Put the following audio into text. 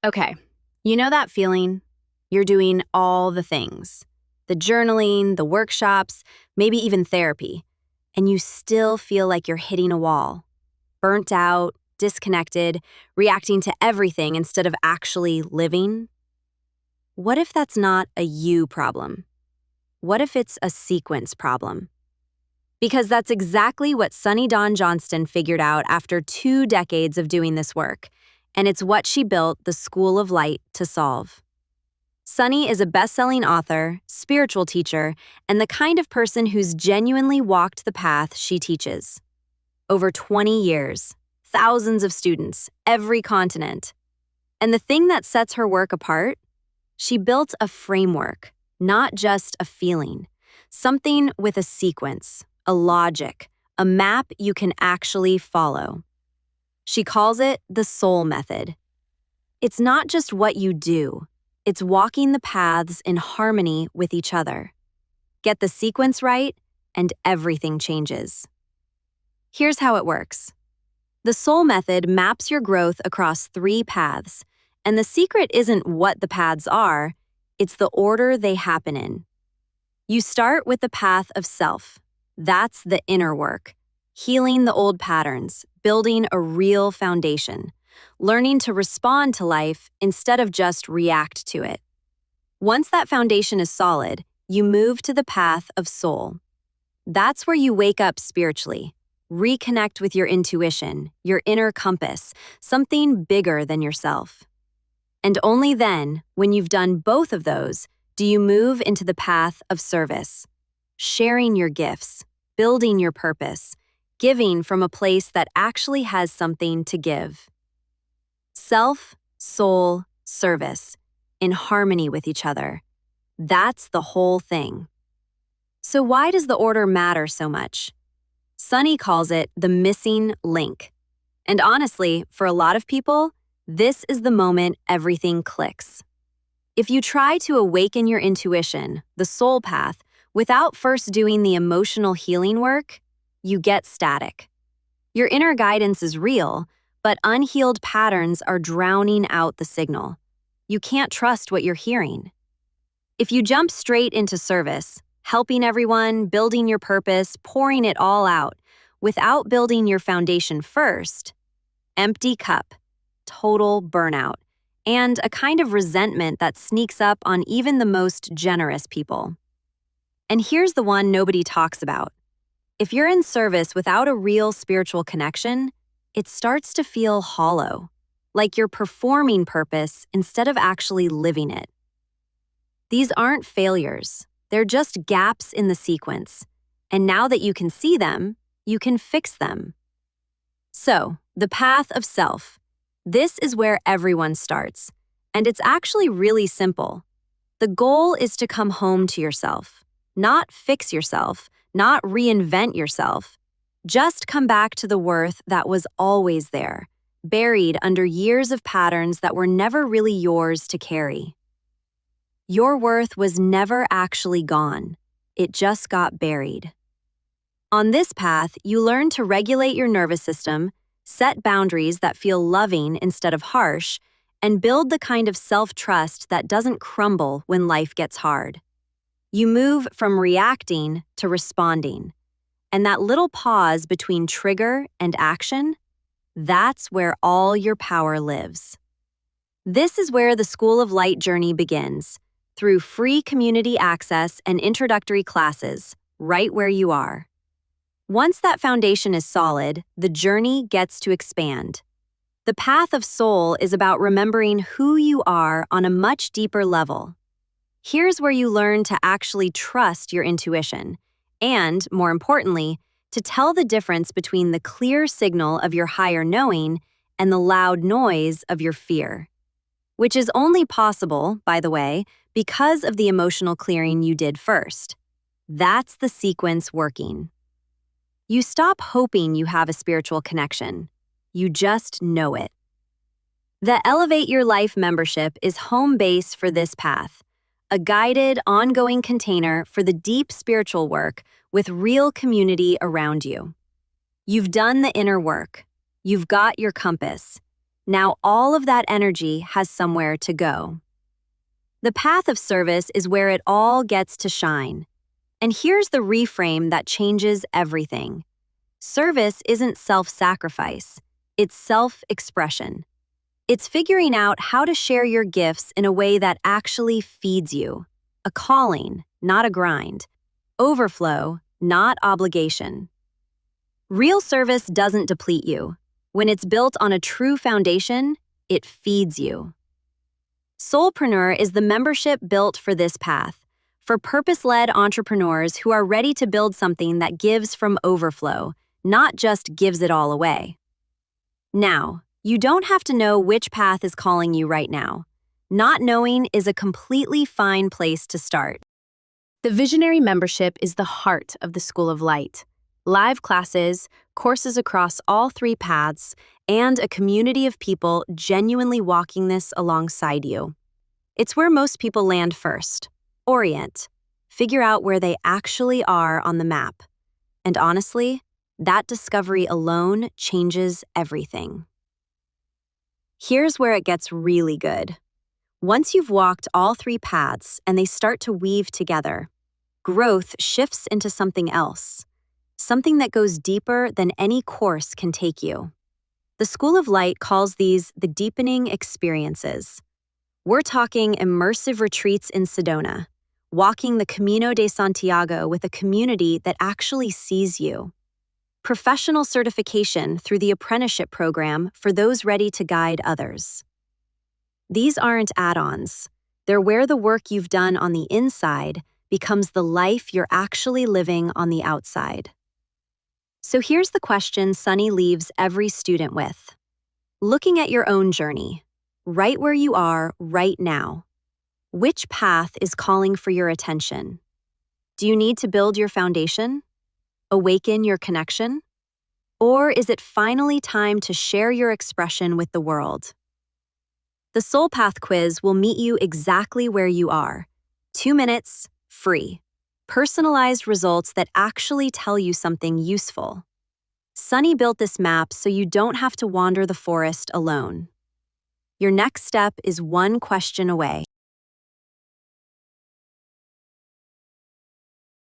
Okay, you know that feeling? You're doing all the things, the journaling, the workshops, maybe even therapy, and you still feel like you're hitting a wall, burnt out, disconnected, reacting to everything instead of actually living. What if that's not a you problem? What if it's a sequence problem? Because that's exactly what Sunny Dawn Johnston figured out after 2 decades of doing this work, and it's what she built the School of Light to solve. Sunny is a best-selling author, spiritual teacher, and the kind of person who's genuinely walked the path she teaches. Over 20 years, thousands of students, every continent. And the thing that sets her work apart? She built a framework, not just a feeling, something with a sequence, a logic, a map you can actually follow. She calls it the soul method. It's not just what you do, it's walking the paths in harmony with each other. Get the sequence right, and everything changes. Here's how it works. The soul method maps your growth across 3 paths, and the secret isn't what the paths are, it's the order they happen in. You start with the path of self. That's the inner work, healing the old patterns, building a real foundation, learning to respond to life instead of just react to it. Once that foundation is solid, you move to the path of soul. That's where you wake up spiritually, reconnect with your intuition, your inner compass, something bigger than yourself. And only then, when you've done both of those, do you move into the path of service, sharing your gifts, building your purpose, giving from a place that actually has something to give. Self, soul, service, in harmony with each other. That's the whole thing. So why does the order matter so much? Sunny calls it the missing link. And honestly, for a lot of people, this is the moment everything clicks. If you try to awaken your intuition, the soul path, without first doing the emotional healing work, you get static. Your inner guidance is real, but unhealed patterns are drowning out the signal. You can't trust what you're hearing. If you jump straight into service, helping everyone, building your purpose, pouring it all out, without building your foundation first, empty cup, total burnout, and a kind of resentment that sneaks up on even the most generous people. And here's the one nobody talks about. If you're in service without a real spiritual connection, it starts to feel hollow, like you're performing purpose instead of actually living it. These aren't failures, they're just gaps in the sequence, and now that you can see them, you can fix them. So, the path of self. This is where everyone starts, and it's actually really simple. The goal is to come home to yourself, not fix yourself, not reinvent yourself. Just come back to the worth that was always there, buried under years of patterns that were never really yours to carry. Your worth was never actually gone. It just got buried. On this path, you learn to regulate your nervous system, set boundaries that feel loving instead of harsh, and build the kind of self-trust that doesn't crumble when life gets hard. You move from reacting to responding, and that little pause between trigger and action, that's where all your power lives. This is where the School of Light journey begins, through free community access and introductory classes, right where you are. Once that foundation is solid, the journey gets to expand. The path of soul is about remembering who you are on a much deeper level. Here's where you learn to actually trust your intuition, and, more importantly, to tell the difference between the clear signal of your higher knowing and the loud noise of your fear. Which is only possible, by the way, because of the emotional clearing you did first. That's the sequence working. You stop hoping you have a spiritual connection. You just know it. The Elevate Your Life membership is home base for this path, a guided, ongoing container for the deep spiritual work with real community around you. You've done the inner work. You've got your compass. Now all of that energy has somewhere to go. The path of service is where it all gets to shine. And here's the reframe that changes everything. Service isn't self-sacrifice, it's self-expression. It's figuring out how to share your gifts in a way that actually feeds you. A calling, not a grind. Overflow, not obligation. Real service doesn't deplete you. When it's built on a true foundation, it feeds you. Soulpreneur is the membership built for this path, for purpose-led entrepreneurs who are ready to build something that gives from overflow, not just gives it all away. Now, you don't have to know which path is calling you right now. Not knowing is a completely fine place to start. The Visionary membership is the heart of the School of Light. Live classes, courses across all 3 paths, and a community of people genuinely walking this alongside you. It's where most people land first. Orient. Figure out where they actually are on the map. And honestly, that discovery alone changes everything. Here's where it gets really good. Once you've walked all 3 paths and they start to weave together, growth shifts into something else. Something that goes deeper than any course can take you. The School of Light calls these the deepening experiences. We're talking immersive retreats in Sedona, walking the Camino de Santiago with a community that actually sees you. Professional certification through the apprenticeship program for those ready to guide others. These aren't add-ons. They're where the work you've done on the inside becomes the life you're actually living on the outside. So here's the question Sunny leaves every student with. Looking at your own journey, right where you are right now, which path is calling for your attention? Do you need to build your foundation? Awaken your connection? Or is it finally time to share your expression with the world? The Soul Path quiz will meet you exactly where you are. 2 minutes, free. Personalized results that actually tell you something useful. Sunny built this map so you don't have to wander the forest alone. Your next step is one question away.